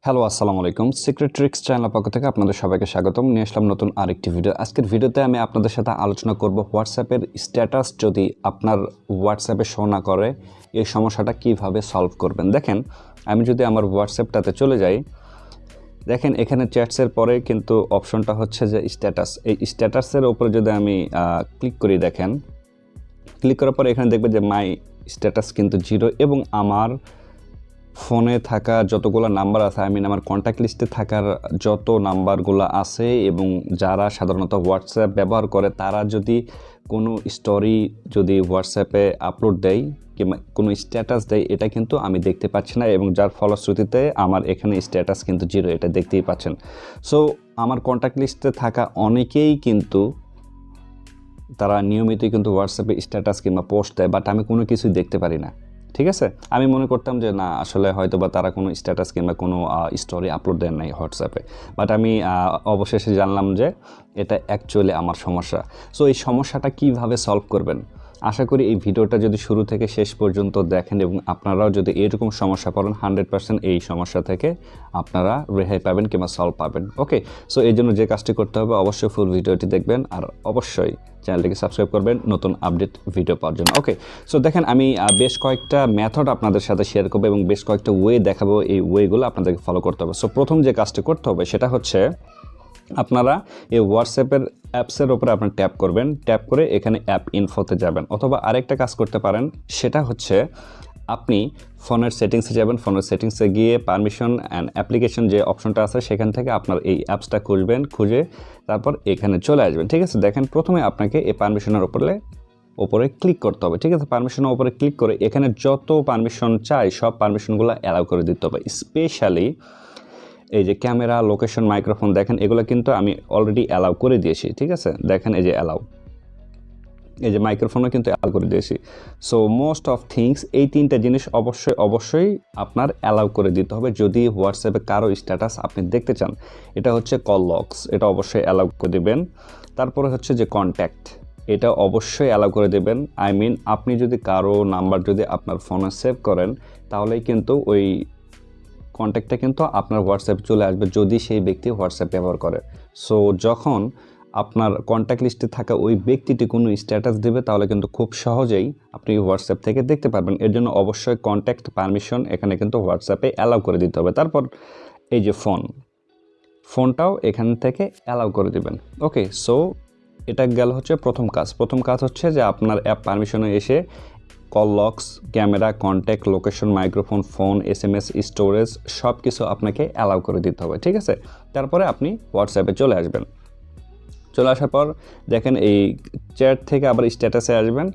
Hello, আসসালামু আলাইকুম। Secret tricks চ্যানেলের পক্ষ থেকে আপনাদের সবাইকে স্বাগতম। নিয়ে আসলাম নতুন আরেকটি ভিডিও। আজকের ভিডিওতে আমি আপনাদের সাথে আলোচনা করব হোয়াটসঅ্যাপের স্ট্যাটাস যদি আপনার হোয়াটসঅ্যাপে শো না করে, এই সমস্যাটা কিভাবে সলভ করবেন। দেখেন, আমি যদি আমার হোয়াটসঅ্যাপটাতে চলে যাই, দেখেন এখানে চ্যাটসের পরে কিন্তু অপশনটা হচ্ছে যে স্ট্যাটাস। এই স্ট্যাটাসের উপরে যদি আমি ক্লিক করি, দেখেন ক্লিক করার পরে এখানে দেখবেন যে মাই স্ট্যাটাস কিন্তু 0 এবং আমার ফোনে থাকা যতগুলো নাম্বার আছে, আমার কন্ট্যাক্ট লিস্টে থাকার যত নাম্বারগুলো আছে এবং যারা সাধারণত হোয়াটসঅ্যাপ ব্যবহার করে তারা যদি কোনো স্টোরি যদি হোয়াটসঅ্যাপে আপলোড দেয় কিংবা কোনো স্ট্যাটাস দেয়, এটা কিন্তু আমি দেখতে পাচ্ছি না এবং যার ফলশ্রুতিতে আমার এখানে স্ট্যাটাস কিন্তু 0, এটা দেখতেই পাচ্ছেন। সো আমার কন্ট্যাক্ট লিস্টে থাকা অনেকেই কিন্তু তারা নিয়মিতই কিন্তু হোয়াটসঅ্যাপে স্ট্যাটাস কিংবা পোস্ট দেয়, বাট আমি কোনো কিছুই দেখতে পারি না। ঠিক আছে, আমি মনে করতাম যে না, আসলে হয়তো বা তারা কোনো স্ট্যাটাস কিংবা কোনো স্টোরি আপলোড দেন নাই হোয়াটসঅ্যাপে, বাট আমি অবশেষে জানলাম যে এটা অ্যাকচুয়ালি আমার সমস্যা। সো এই সমস্যাটা কিভাবে সলভ করবেন, আশা করি এই ভিডিওটা যদি শুরু থেকে শেষ পর্যন্ত দেখেন এবং আপনারাও যদি এরকম সমস্যা পড়েন, 100% এই সমস্যা থেকে আপনারা রেহাই পাবেন কিংবা সলভ পাবেন। ওকে, সো এই জন্য যে কাজটি করতে হবে, অবশ্যই ফুল ভিডিওটি দেখবেন আর অবশ্যই চ্যানেলটিকে সাবস্ক্রাইব করবেন নতুন আপডেট ভিডিও পাওয়ার জন্য। ওকে, সো দেখেন আমি বেশ কয়েকটা মেথড আপনাদের সাথে শেয়ার করবো এবং বেশ কয়েকটা ওয়ে দেখাবো। এই ওয়েগুলো আপনাদেরকে ফলো করতে হবে। সো প্রথম যে কাজটি করতে হবে সেটা হচ্ছে আপনারা এই হোয়াটসঅ্যাপের অ্যাপসের ওপরে আপনার ট্যাপ করবেন, ট্যাপ করে এখানে অ্যাপ ইনফোতে যাবেন, অথবা আরেকটা কাজ করতে পারেন, সেটা হচ্ছে আপনি ফোনের সেটিংসে যাবেন, ফোনের সেটিংসে গিয়ে পারমিশন অ্যান্ড অ্যাপ্লিকেশন যে অপশনটা আছে সেখান থেকে আপনার এই অ্যাপসটা খুঁজবেন, খুঁজে তারপর এখানে চলে আসবেন। ঠিক আছে, দেখেন প্রথমে আপনাকে এই পারমিশনের ওপরে ক্লিক করতে হবে। ঠিক আছে, পারমিশনের ওপরে ক্লিক করে এখানে যত পারমিশন চাই সব পারমিশনগুলো অ্যালাউ করে দিতে হবে। স্পেশালি এই যে ক্যামেরা, লোকেশন, মাইক্রোফোন, দেখেন এগুলো কিন্তু আমি অলরেডি অ্যালাউ করে দিয়েছি। ঠিক আছে, দেখেন এই যে অ্যালাউ, এই যে মাইক্রোফোনও কিন্তু অ্যালাউ করে দিয়েছি। সো মোস্ট অফ থিংস, এই তিনটা জিনিস অবশ্যই আপনার অ্যালাউ করে দিতে হবে যদি হোয়াটসঅ্যাপে কারো স্ট্যাটাস আপনি দেখতে চান। এটা হচ্ছে কল লক্স, এটা অবশ্যই অ্যালাউ করে দেবেন। তারপরে হচ্ছে যে কন্ট্যাক্ট, এটা অবশ্যই অ্যালাউ করে দেবেন। আপনি যদি কারো নাম্বার যদি আপনার ফোনে সেভ করেন, তাহলেই কিন্তু ওই কন্ট্যাক্টটা কিন্তু আপনার হোয়াটসঅ্যাপে চলে আসবে যদি সেই ব্যক্তি হোয়াটসঅ্যাপ ব্যবহার করে। সো যখন আপনার কন্ট্যাক্ট লিস্টে থাকা ওই ব্যক্তিটি কোনো স্ট্যাটাস দেবে, তাহলে কিন্তু খুব সহজেই আপনি হোয়াটসঅ্যাপ থেকে দেখতে পারবেন। এর জন্য অবশ্যই কন্ট্যাক্ট পারমিশন এখানে কিন্তু হোয়াটসঅ্যাপে অ্যালাউ করে দিতে হবে। তারপর এই যে ফোনটাও এখান থেকে অ্যালাউ করে দেবেন। ওকে, সো এটা গেল হচ্ছে প্রথম কাজ হচ্ছে যে আপনার অ্যাপ পারমিশনে এসে call locks, camera, contact, location, microphone, phone, SMS, storage সব কিছু আপনাকে অ্যালাউ করে দিতে হবে। ঠিক আছে, তারপরে আপনি হোয়াটসঅ্যাপে চলে আসবেন। চলে আসার পর দেখেন এই চ্যাট থেকে আবার স্ট্যাটাসে আসবেন,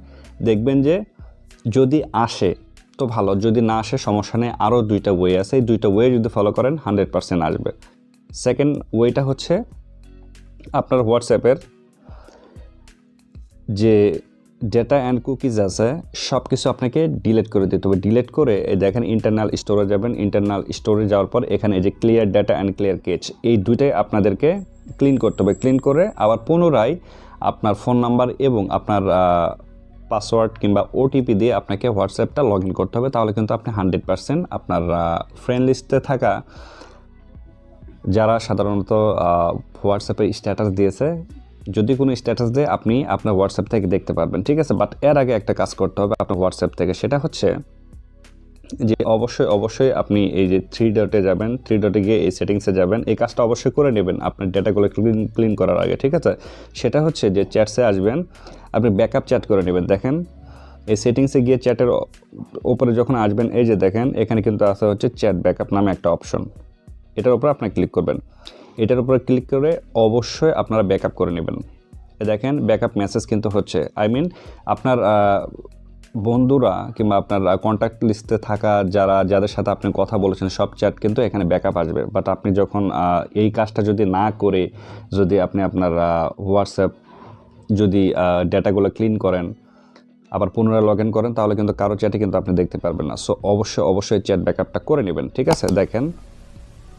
দেখবেন যে যদি আসে তো ভালো, যদি না আসে সমস্যা নেই, আরও দুইটা ওয়ে আছে। এই দুইটা ওয়ে যদি ফলো করেন 100% আসবে। সেকেন্ড ওয়েটা হচ্ছে আপনার হোয়াটসঅ্যাপের যে ডেটা অ্যান্ড কুকিজ আছে সব কিছু আপনাকে ডিলিট করে দিতে হবে। ডিলিট করে দেখেন ইন্টারনাল স্টোরে যাবেন, ইন্টারনাল স্টোরে যাওয়ার পর এখানে যে clear data and clear catch, এই দুইটাই আপনাদেরকে ক্লিন করতে হবে। ক্লিন করে আবার পুনরায় আপনার ফোন নাম্বার এবং আপনার পাসওয়ার্ড কিংবা OTP দিয়ে আপনাকে হোয়াটসঅ্যাপটা লগ ইন করতে হবে। তাহলে কিন্তু আপনি 100% আপনার ফ্রেন্ড লিস্টে থাকা যারা সাধারণত হোয়াটসঅ্যাপে স্ট্যাটাস দিয়েছে, যদি কোনো স্ট্যাটাস দেয় আপনি আপনার হোয়াটসঅ্যাপ থেকে দেখতে পারবেন। ঠিক আছে, বাট এর আগে একটা কাজ করতে হবে আপনার হোয়াটসঅ্যাপ থেকে, সেটা হচ্ছে যে অবশ্যই আপনি এই যে 3 ডটে যাবেন, 3 ডটে গিয়ে এই সেটিংসে যাবেন। এই কাজটা অবশ্যই করে নেবেন আপনার ডেটাগুলো ক্লিন করার আগে। ঠিক আছে, সেটা হচ্ছে যে চ্যাটসে আসবেন, আপনি ব্যাকআপ চ্যাট করে নেবেন। দেখেন এই সেটিংসে গিয়ে চ্যাটের উপরে যখন আসবেন, এই যে দেখেন এখানে কিন্তু আছে হচ্ছে চ্যাট ব্যাকআপ নামে একটা অপশন, এটার উপরে আপনি ক্লিক করবেন। এটার উপরে ক্লিক করে অবশ্যই আপনারা ব্যাকআপ করে নেবেন। দেখেন ব্যাকআপ মেসেজ কিন্তু হচ্ছে, আপনার বন্ধুরা কিংবা আপনার কন্ট্যাক্ট লিস্টে থাকা যাদের সাথে আপনি কথা বলেছেন সব চ্যাট কিন্তু এখানে ব্যাকআপ আসবে। বাট আপনি যখন এই কাজটা যদি না করে যদি আপনি আপনার হোয়াটসঅ্যাপ যদি ডেটাগুলো ক্লিন করেন আবার পুনরায় লগ ইন করেন, তাহলে কিন্তু কারো চ্যাটে কিন্তু আপনি দেখতে পারবেন না। সো অবশ্যই চ্যাট ব্যাকআপটা করে নেবেন। ঠিক আছে, দেখেন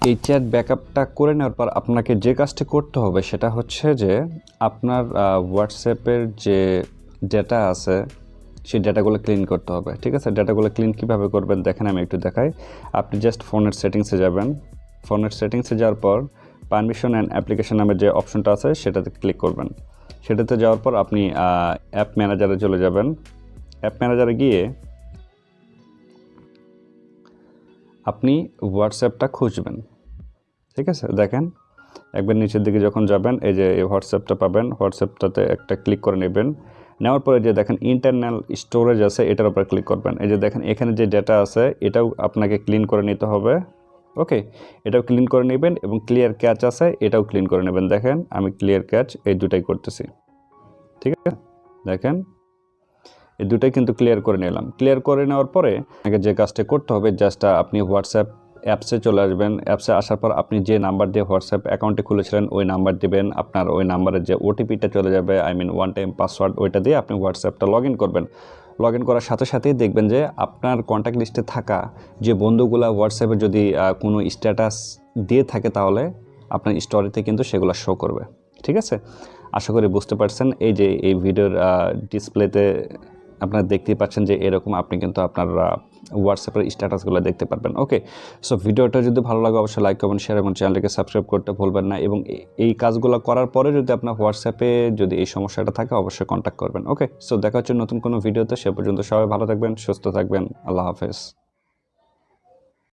এই চ্যাট ব্যাকআপটা করে নেওয়ার পর আপনাকে যে কাজটি করতে হবে সেটা হচ্ছে যে আপনার হোয়াটসঅ্যাপের যে ডেটা আছে সেই ডেটাগুলো ক্লিন করতে হবে। ঠিক আছে, ডেটাগুলো ক্লিন কীভাবে করবেন দেখেন, আমি একটু দেখাই। আপনি জাস্ট ফোনের সেটিংসে যাবেন, ফোনের সেটিংসে যাওয়ার পর পারমিশন অ্যান্ড অ্যাপ্লিকেশন নামের যে অপশনটা আছে সেটাতে ক্লিক করবেন। সেটাতে যাওয়ার পর আপনি অ্যাপ ম্যানেজারে চলে যাবেন। অ্যাপ ম্যানেজারে গিয়ে আপনি হোয়াটসঅ্যাপটা খুঁজবেন। ঠিক আছে, দেখেন একবার নিচের দিকে যখন যাবেন এই যে এই হোয়াটসঅ্যাপটা পাবেন, হোয়াটসঅ্যাপটাতে একটা ক্লিক করে নেবেন। নেওয়ার পরে যে দেখেন ইন্টারনাল স্টোরেজ আছে এটার উপর ক্লিক করবেন। এই যে দেখেন এখানে যে ডেটা আছে এটাও আপনাকে ক্লিন করে নিতে হবে। ওকে, এটাও ক্লিন করে নেবেন এবং ক্লিয়ার ক্যাচ আছে এটাও ক্লিন করে নেবেন। দেখেন আমি ক্লিয়ার ক্যাচ এই দুটাই করতেছি। ঠিক আছে, দেখেন এই দুটাই কিন্তু ক্লিয়ার করে নিলাম। ক্লিয়ার করে নেওয়ার পরে আপনাকে যে কাজটা করতে হবে, জাস্ট আপনি হোয়াটসঅ্যাপ অ্যাপসে চলে আসবেন। অ্যাপসে আসার পর আপনি যে নাম্বার দিয়ে হোয়াটসঅ্যাপ অ্যাকাউন্টে খুলেছিলেন ওই নাম্বার দিবেন। আপনার ওই নাম্বারের যে ওটিপিটা চলে যাবে, ওয়ান টাইম পাসওয়ার্ড, ওইটা দিয়ে আপনি হোয়াটসঅ্যাপটা লগ ইন করবেন। লগ ইন করার সাথে সাথেই দেখবেন যে আপনার কন্ট্যাক্ট লিস্টে থাকা যে বন্ধুগুলা হোয়াটসঅ্যাপে যদি কোনো স্ট্যাটাস দিয়ে থাকে তাহলে আপনার স্টোরিতে কিন্তু সেগুলো শো করবে। ঠিক আছে, আশা করি বুঝতে পারছেন। এই যে এই ভিডিওর ডিসপ্লেতে আপনারা দেখতেই পাচ্ছেন যে এরকম আপনি কিন্তু আপনার হোয়াটসঅ্যাপের স্ট্যাটাসগুলো দেখতে পারবেন। ওকে, সো ভিডিওটা যদি ভালো লাগে অবশ্যই লাইক করবেন, শেয়ার এবং চ্যানেলটিকে সাবস্ক্রাইব করতে ভুলবেন না। এবং এই কাজগুলো করার পরে যদি আপনার হোয়াটসঅ্যাপে যদি এই সমস্যাটা থাকে অবশ্যই কন্ট্যাক্ট করবেন। ওকে, সো দেখা হচ্ছে নতুন কোনো ভিডিওতে। সে পর্যন্ত সবাই ভালো থাকবেন, সুস্থ থাকবেন। আল্লাহ হাফেজ।